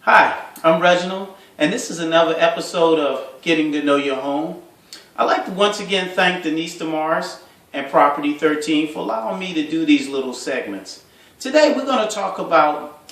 Hi, I'm Reginald, and this is another episode of Getting to Know Your Home. I'd like to once again thank Denise DeMars and Property 13 for allowing me to do these little segments. Today we're going to talk about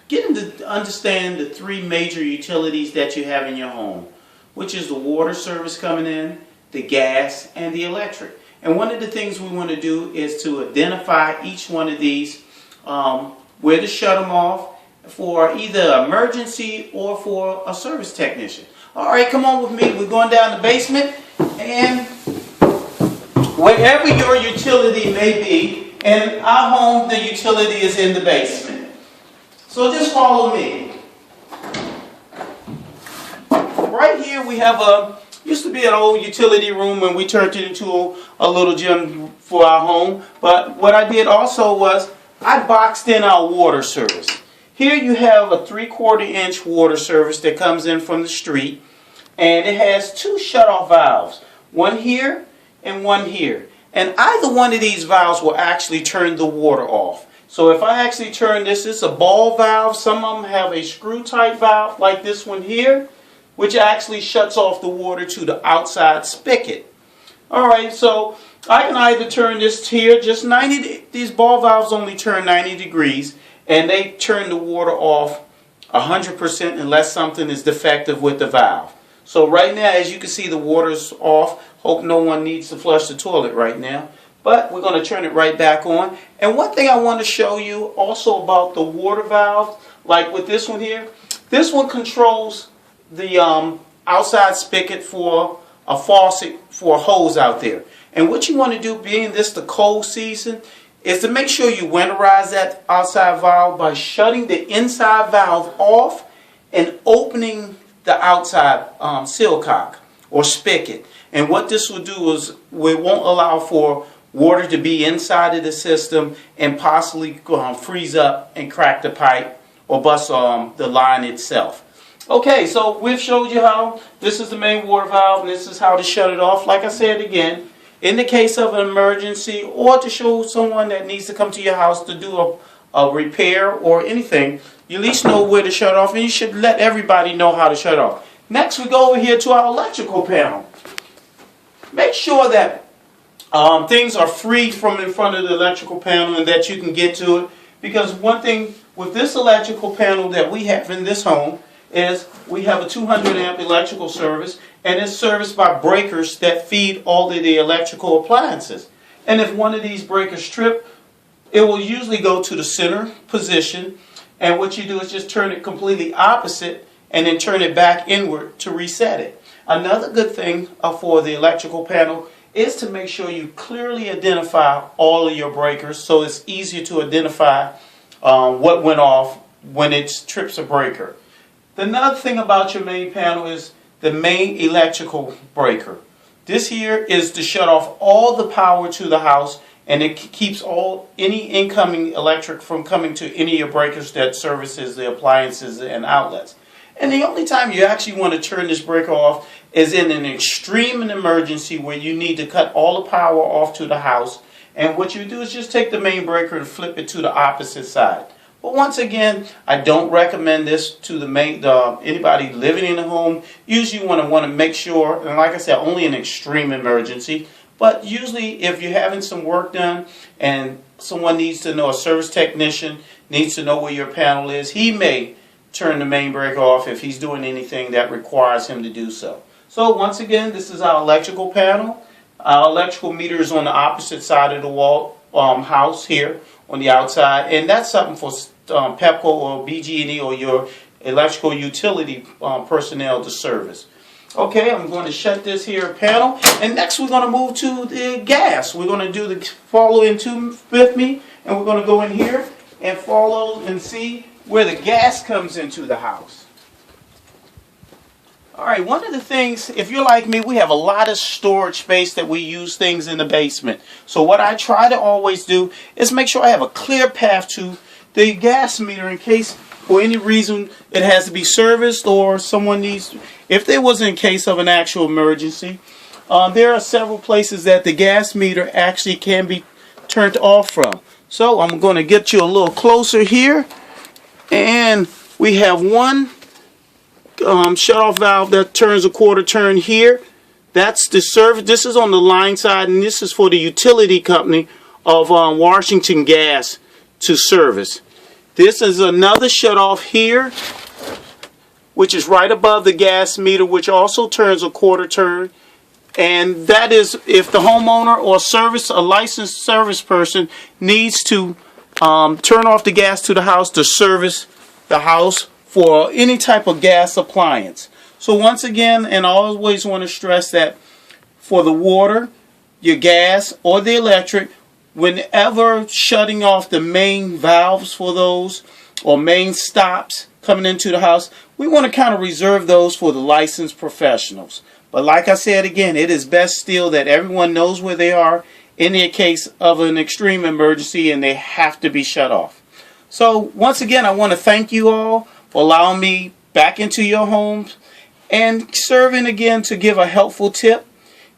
getting to understand the three major utilities that you have in your home, which is the water service coming in, the gas, and the electric. And one of the things we want to do is to identify each one of these, where to shut them off, for either emergency or for a service technician. Alright, come on with me. We're going down the basement, and wherever your utility may be, in our home the utility is in the basement. So just follow me. Right here we have used to be an old utility room and we turned it into a little gym for our home. But what I did also was I boxed in our water service. Here you have a 3/4 inch water service that comes in from the street, and it has two shutoff valves, one here and one here. And either one of these valves will actually turn the water off. So if I actually turn this, it's a ball valve. Some of them have a screw type valve like this one here, which actually shuts off the water to the outside spigot. Alright, so I can either turn this here, just 90, these ball valves only turn 90 degrees. And they turn the water off 100% unless something is defective with the valve. So right now, as you can see, the water's off. Hope no one needs to flush the toilet right now. But we're going to turn it right back on. And one thing I want to show you also about the water valve, like with this one here, this one controls the outside spigot for a faucet for a hose out there. And what you want to do, being this the cold season, is to make sure you winterize that outside valve by shutting the inside valve off and opening the outside seal cock or spigot. And what this will do is we won't allow for water to be inside of the system and possibly freeze up and crack the pipe or bust the line itself. Okay, so we've showed you how this is the main water valve and this is how to shut it off. Like I said again, in the case of an emergency or to show someone that needs to come to your house to do a repair or anything, you at least know where to shut off, and you should let everybody know how to shut off. Next, we go over here to our electrical panel. Make sure that things are free from in front of the electrical panel and that you can get to it, because one thing with this electrical panel that we have in this home is we have a 200 amp electrical service, and it's serviced by breakers that feed all of the electrical appliances. And if one of these breakers trip, it will usually go to the center position, and what you do is just turn it completely opposite and then turn it back inward to reset it. Another good thing for the electrical panel is to make sure you clearly identify all of your breakers, so it's easier to identify what went off when it trips a breaker. Another thing about your main panel is the main electrical breaker. This here is to shut off all the power to the house, and it keeps any incoming electric from coming to any of your breakers that services the appliances and outlets. And the only time you actually want to turn this breaker off is in an extreme emergency where you need to cut all the power off to the house. And what you do is just take the main breaker and flip it to the opposite side. But once again, I don't recommend this to anybody living in a home. Usually you want to make sure, and like I said, only an extreme emergency. But usually if you're having some work done and someone needs to know, a service technician needs to know where your panel is, he may turn the main breaker off if he's doing anything that requires him to do so. So once again, this is our electrical panel. Our electrical meter is on the opposite side of the wall house here on the outside, and that's something for Pepco or BG&E or your electrical utility personnel to service. Okay, I'm going to shut this here panel, and next we're going to move to the gas. We're going to do the follow into with me, and we're going to go in here and follow and see where the gas comes into the house. Alright, one of the things, if you're like me, we have a lot of storage space that we use things in the basement. So what I try to always do is make sure I have a clear path to the gas meter in case for any reason it has to be serviced or someone needs to. If there was in case of an actual emergency, there are several places that the gas meter actually can be turned off from. So I'm going to get you a little closer here and We have one shut-off valve that turns a quarter turn here. That's the service. This is on the line side, and this is for the utility company of Washington Gas to service. This is another shut-off here, which is right above the gas meter, which also turns a quarter turn. And that is if the homeowner or a licensed service person needs to turn off the gas to the house to service the house for any type of gas appliance. So once again, and I always want to stress that for the water, your gas, or the electric, whenever shutting off the main valves for those or main stops coming into the house, we want to kind of reserve those for the licensed professionals. But like I said again, it is best still that everyone knows where they are in the case of an extreme emergency and they have to be shut off. So once again, I want to thank you all for allowing me back into your homes and serving again to give a helpful tip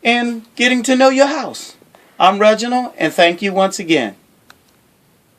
and getting to know your house. I'm Reginald, and thank you once again.